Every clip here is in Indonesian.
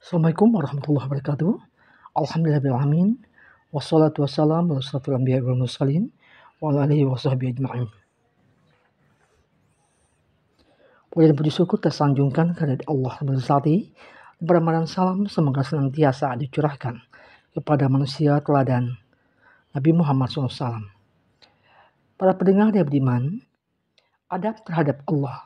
Assalamualaikum warahmatullahi wabarakatuh. Alhamdulillahirrahmanirrahim. Wassalatu wassalamu ala asyrafil anbiya'i wal mursalin wa ala alihi wa sahbihi ajma'in. Puji dan puji syukur tersanjungkan kepada Allah Subhanahu. Beramaran salam semoga senantiasa dicurahkan kepada manusia teladan Nabi Muhammad SAW. Para pendengar yang beriman, adab terhadap Allah.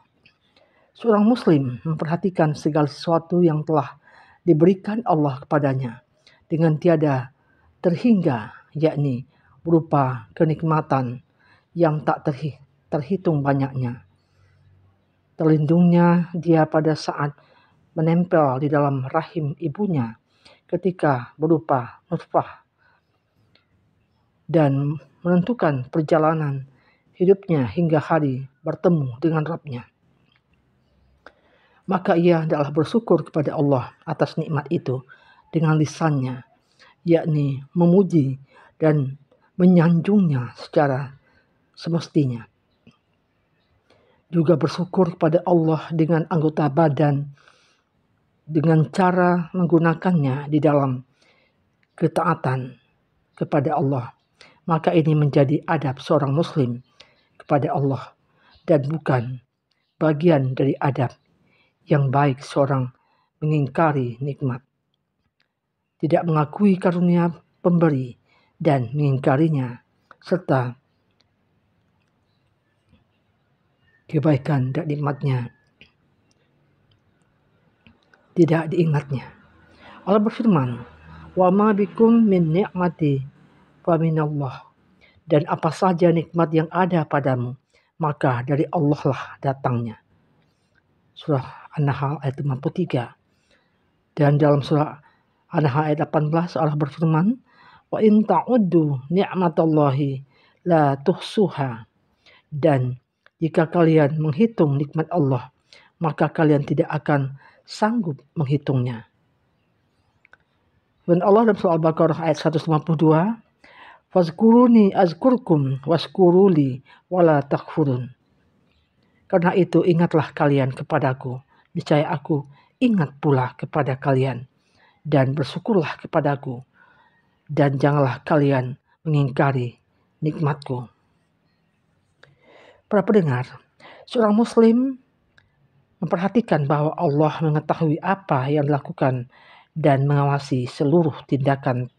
Seorang muslim memperhatikan segala sesuatu yang telah diberikan Allah kepadanya dengan tiada terhingga, yakni berupa kenikmatan yang tak terhitung banyaknya. Terlindungnya dia pada saat menempel di dalam rahim ibunya ketika berupa nutfah dan menentukan perjalanan hidupnya hingga hari bertemu dengan Rabb-Nya. Maka ia adalah bersyukur kepada Allah atas nikmat itu dengan lisannya, yakni memuji dan menyanjungnya secara semestinya. Juga bersyukur kepada Allah dengan anggota badan dengan cara menggunakannya di dalam ketaatan kepada Allah. Maka ini menjadi adab seorang muslim kepada Allah dan bukan bagian dari adab yang baik seorang mengingkari nikmat, tidak mengakui karunia pemberi dan mengingkarinya, serta kebaikan dan nikmatnya tidak diingatnya. Allah berfirman, "Wa ma bikum min ni'mati fa minallah." Dan apa saja nikmat yang ada padamu, maka dari Allah lah datangnya. Surah An-Nahl ayat 53. Dan dalam surah An-Nahl ayat 18 Allah berfirman, "Wa in ta'uddu ni'matallahi la tuhsuha." Dan jika kalian menghitung nikmat Allah, maka kalian tidak akan sanggup menghitungnya. Dan Allah dalam surah Al-Baqarah ayat 152, "Fazkuruni azkurkum waskuruli wala takfurun." Karena itu ingatlah kalian kepadaku, niscaya aku ingat pula kepada kalian, dan bersyukurlah kepadaku, dan janganlah kalian mengingkari nikmatku. Para pendengar, seorang muslim memperhatikan bahwa Allah mengetahui apa yang dilakukan dan mengawasi seluruh tindakan.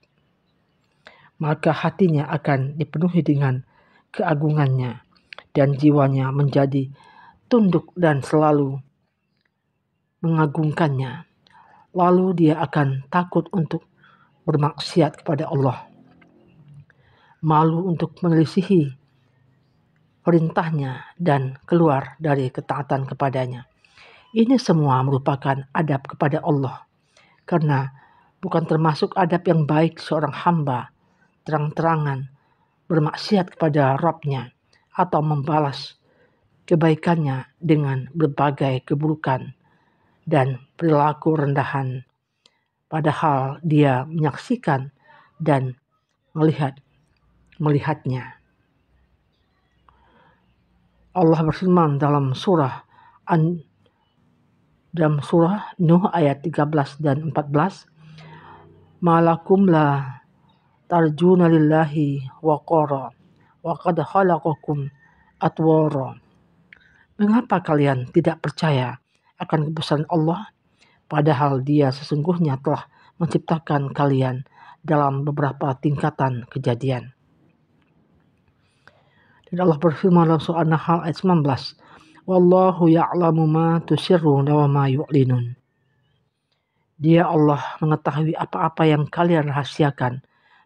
Maka hatinya akan dipenuhi dengan keagungannya dan jiwanya menjadi tunduk dan selalu mengagungkannya. Lalu dia akan takut untuk bermaksiat kepada Allah, malu untuk menyelisihi perintahnya dan keluar dari ketaatan kepadanya. Ini semua merupakan adab kepada Allah, karena bukan termasuk adab yang baik seorang hamba terang-terangan bermaksiat kepada Rabb-Nya atau membalas kebaikannya dengan berbagai keburukan dan perilaku rendahan, padahal dia menyaksikan dan melihatnya. Allah berfirman dalam surah Nuh ayat 13 dan 14, "Malakum la tarjuna lillahi waqara wa qad khalaqakum atwara." Mengapa kalian tidak percaya akan kebesaran Allah, padahal Dia sesungguhnya telah menciptakan kalian dalam beberapa tingkatan kejadian. Dan Allah berfirman dalam surah An-Nahl ayat 19, "Wallahu ya'lamu ma tusirruna wa ma yu'linun." Dia Allah mengetahui apa-apa yang kalian rahasiakan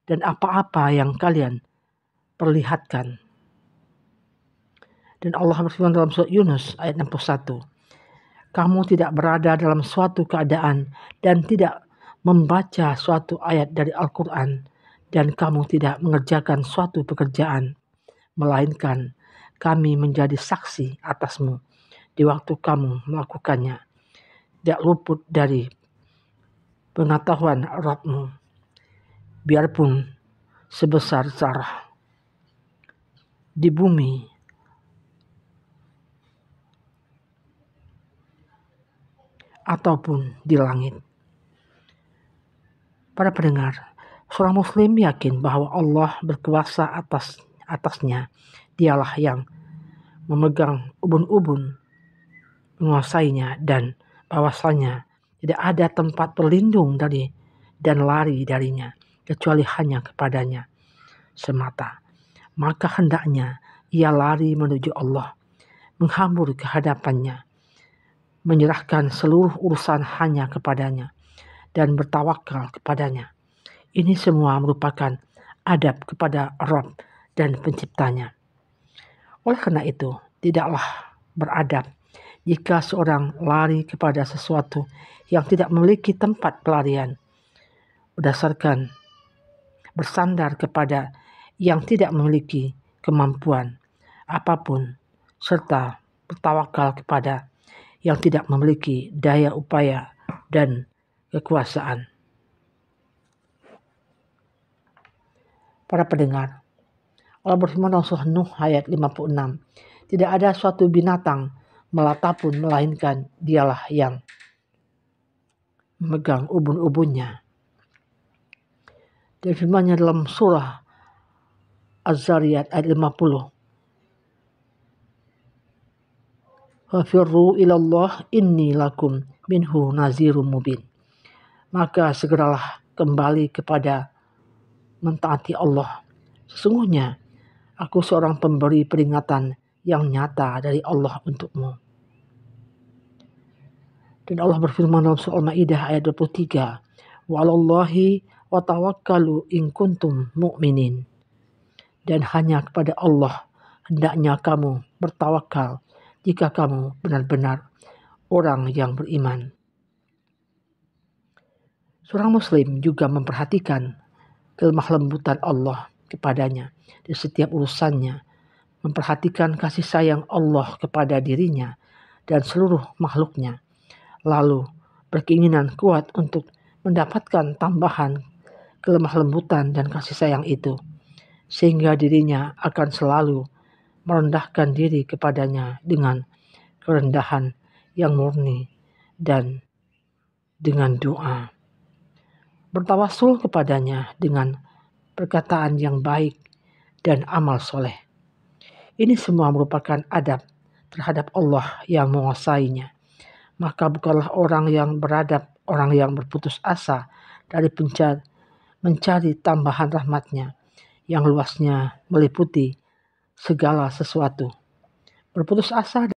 dan apa-apa yang kalian perlihatkan. Dan Allah berfirman dalam surah Yunus ayat 61, "Kamu tidak berada dalam suatu keadaan dan tidak membaca suatu ayat dari Al-Quran, dan kamu tidak mengerjakan suatu pekerjaan, melainkan kami menjadi saksi atasmu di waktu kamu melakukannya. Tidak luput dari pengetahuan Rabb-Mu, biarpun sebesar zarah di bumi ataupun di langit." Para pendengar, seorang muslim yakin bahwa Allah berkuasa atasnya. Dialah yang memegang ubun-ubun, menguasainya, dan bahwasanya tidak ada tempat berlindung dari dan lari darinya kecuali hanya kepadanya semata. Maka hendaknya ia lari menuju Allah, menghambur ke hadapannya, menyerahkan seluruh urusan hanya kepadanya, dan bertawakal kepadanya. Ini semua merupakan adab kepada Rabb dan penciptanya. Oleh karena itu, tidaklah beradab jika seorang lari kepada sesuatu yang tidak memiliki tempat pelarian, berdasarkan bersandar kepada yang tidak memiliki kemampuan apapun, serta bertawakal kepada yang tidak memiliki daya upaya dan kekuasaan. Para pendengar, Allah berfirman dalam surah Nuh ayat 56, tidak ada suatu binatang melata pun melainkan dialah yang memegang ubun-ubunnya. Dan firman-Nya dalam surah Az-Zariyat ayat 50, Fafirru ilallah inni lakum minhu nazirum mubin. Maka segeralah kembali kepada mentaati Allah. Sesungguhnya aku seorang pemberi peringatan yang nyata dari Allah untukmu. Dan Allah berfirman dalam surah Al-Maidah ayat 23, wa 'alallahi wa tawakkalu in kuntum mu'minin. Dan hanya kepada Allah hendaknya kamu bertawakal jika kamu benar-benar orang yang beriman. Seorang muslim juga memperhatikan kelemah lembutan Allah kepadanya di setiap urusannya, memperhatikan kasih sayang Allah kepada dirinya dan seluruh makhluknya, lalu berkeinginan kuat untuk mendapatkan tambahan kelemah lembutan dan kasih sayang itu, sehingga dirinya akan selalu merendahkan diri kepadanya dengan kerendahan yang murni dan dengan doa. Bertawasul kepadanya dengan perkataan yang baik dan amal soleh. Ini semua merupakan adab terhadap Allah yang menguasainya. Maka bukanlah orang yang beradab, orang yang berputus asa dari mencari tambahan rahmat-Nya yang luasnya meliputi segala sesuatu. Berputus asa